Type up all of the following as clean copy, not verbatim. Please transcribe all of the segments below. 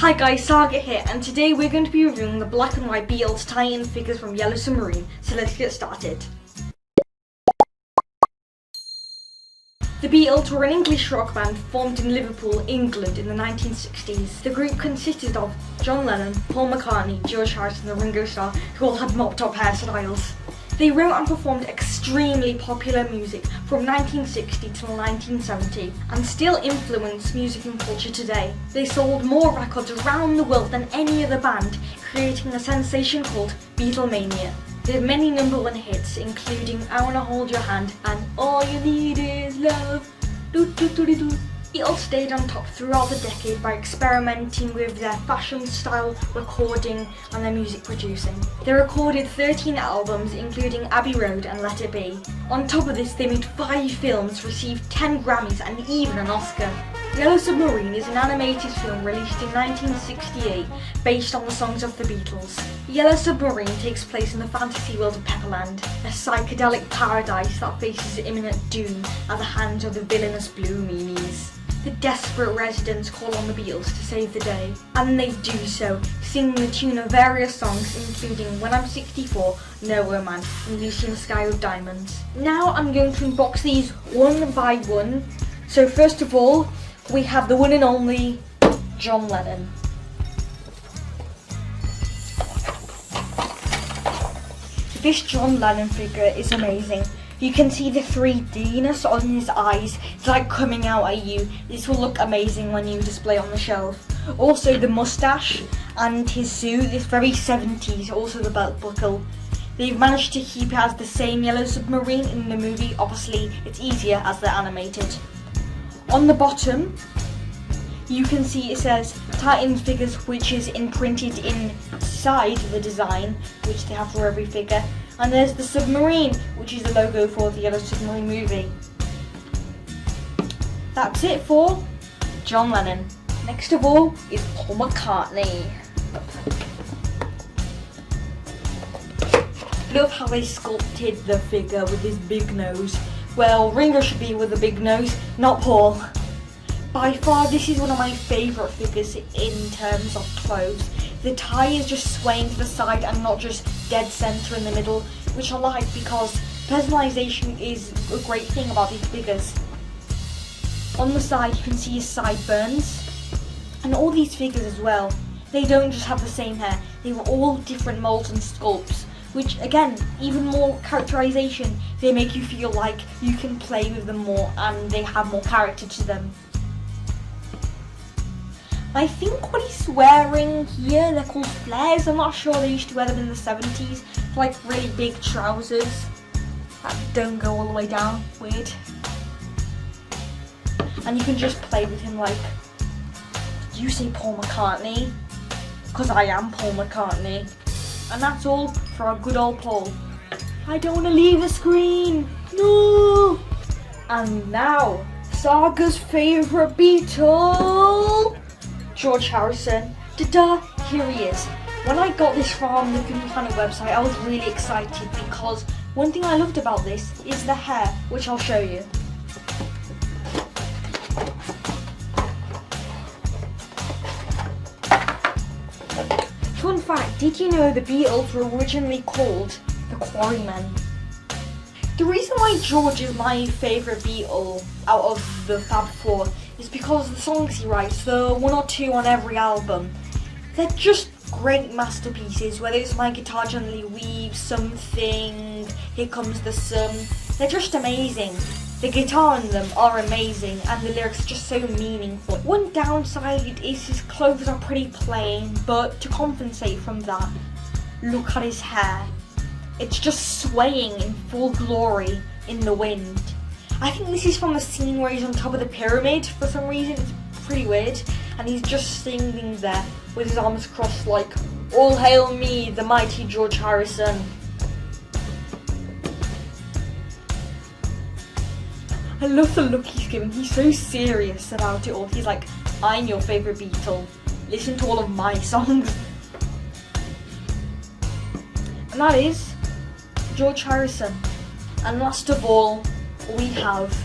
Hi guys, Sagar here, and today we're going to be reviewing the black and white Beatles tie-in figures from Yellow Submarine, so let's get started. The Beatles were an English rock band formed in Liverpool, England in the 1960s. The group consisted of John Lennon, Paul McCartney, George Harrison and Ringo Starr, who all had mopped-up hairstyles. They wrote and performed extremely popular music from 1960 till 1970 and still influence music and culture today. They sold more records around the world than any other band, creating a sensation called Beatlemania. They had many #1 hits, including I Wanna Hold Your Hand and All You Need Is Love. Beatles stayed on top throughout the decade by experimenting with their fashion style, recording and their music producing. They recorded 13 albums including Abbey Road and Let It Be. On top of this, they made 5 films, received 10 Grammys and even an Oscar. Yellow Submarine is an animated film released in 1968 based on the songs of the Beatles. Yellow Submarine takes place in the fantasy world of Pepperland, a psychedelic paradise that faces imminent doom at the hands of the villainous Blue Meanies. The desperate residents call on the Beatles to save the day, and they do so, singing the tune of various songs including When I'm 64, Nowhere Man, and Lucy in the Sky with Diamonds. Now I'm going to unbox these one by one. So first of all, we have the one and only John Lennon. This John Lennon figure is amazing. You can see the 3D-ness on his eyes. It's like coming out at you. This will look amazing when you display on the shelf. Also the mustache and his suit is very 70s, also the belt buckle. They've managed to keep it as the same Yellow Submarine in the movie. Obviously it's easier as they're animated. On the bottom you can see it says tie-in figures, which is imprinted inside the design, which they have for every figure. And there's the submarine, which is the logo for the Yellow Submarine movie. That's it for John Lennon. Next of all is Paul McCartney. Love how they sculpted the figure with his big nose. Well, Ringo should be with a big nose, not Paul. By far, this is one of my favourite figures in terms of clothes. The tie is just swaying to the side and not just dead centre in the middle, which I like because personalisation is a great thing about these figures. On the side you can see his sideburns, and all these figures as well, they don't just have the same hair, they were all different moulds and sculpts, which again, even more characterisation, they make you feel like you can play with them more and they have more character to them. I think what he's wearing here, they're called flares. I'm not sure, they used to wear them in the 70s. Like really big trousers that don't go all the way down. Weird. And you can just play with him like, did you say Paul McCartney? Because I am Paul McCartney. And that's all for our good old Paul. I don't want to leave the screen. No! And now, Sagar's favourite Beatle, George Harrison. Ta-da! Here he is. When I got this from the Google Planet website, I was really excited because one thing I loved about this is the hair, which I'll show you. Fun fact, did you know the Beatles were originally called the Quarrymen? The reason why George is my favourite Beatle out of the Fab Four is because the songs he writes, the 1 or 2 on every album, they're just great masterpieces. Whether it's My Guitar Gently Weeps, Something, Here Comes the Sun, they're just amazing. The guitar in them are amazing and the lyrics are just so meaningful. One downside is his clothes are pretty plain, but to compensate from that, look at his hair. It's just swaying in full glory in the wind. I think this is from the scene where he's on top of the pyramid for some reason. It's pretty weird. And he's just singing there with his arms crossed like, all hail me, the mighty George Harrison. I love the look he's giving. He's so serious about it all. He's like, I'm your favourite Beatle. Listen to all of my songs. And that is George Harrison. And last of all, we have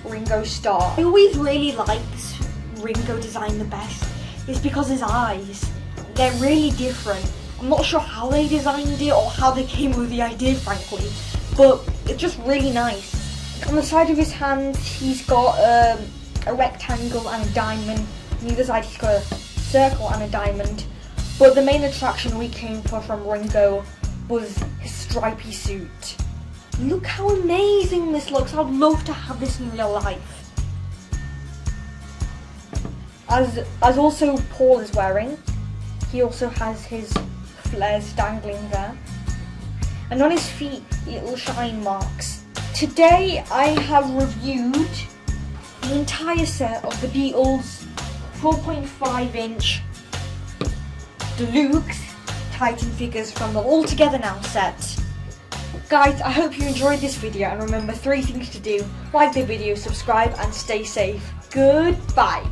Ringo Starr. I always really liked Ringo design the best. is because his eyes, they're really different. I'm not sure how they designed it or how they came up with the idea, frankly, but it's just really nice. On the side of his hands, he's got a rectangle and a diamond. On the other side, he's got a circle and a diamond. But the main attraction we came for from Ringo was his stripy suit. Look how amazing this looks. I'd love to have this in real life. As also Paul is wearing, he also has his flares dangling there. And on his feet, little shine marks. Today I have reviewed the entire set of the Beatles 4.5-inch deluxe Titan figures from the All Together Now set. Guys, I hope you enjoyed this video, and remember 3 things to do: like the video, subscribe, and stay safe. Goodbye.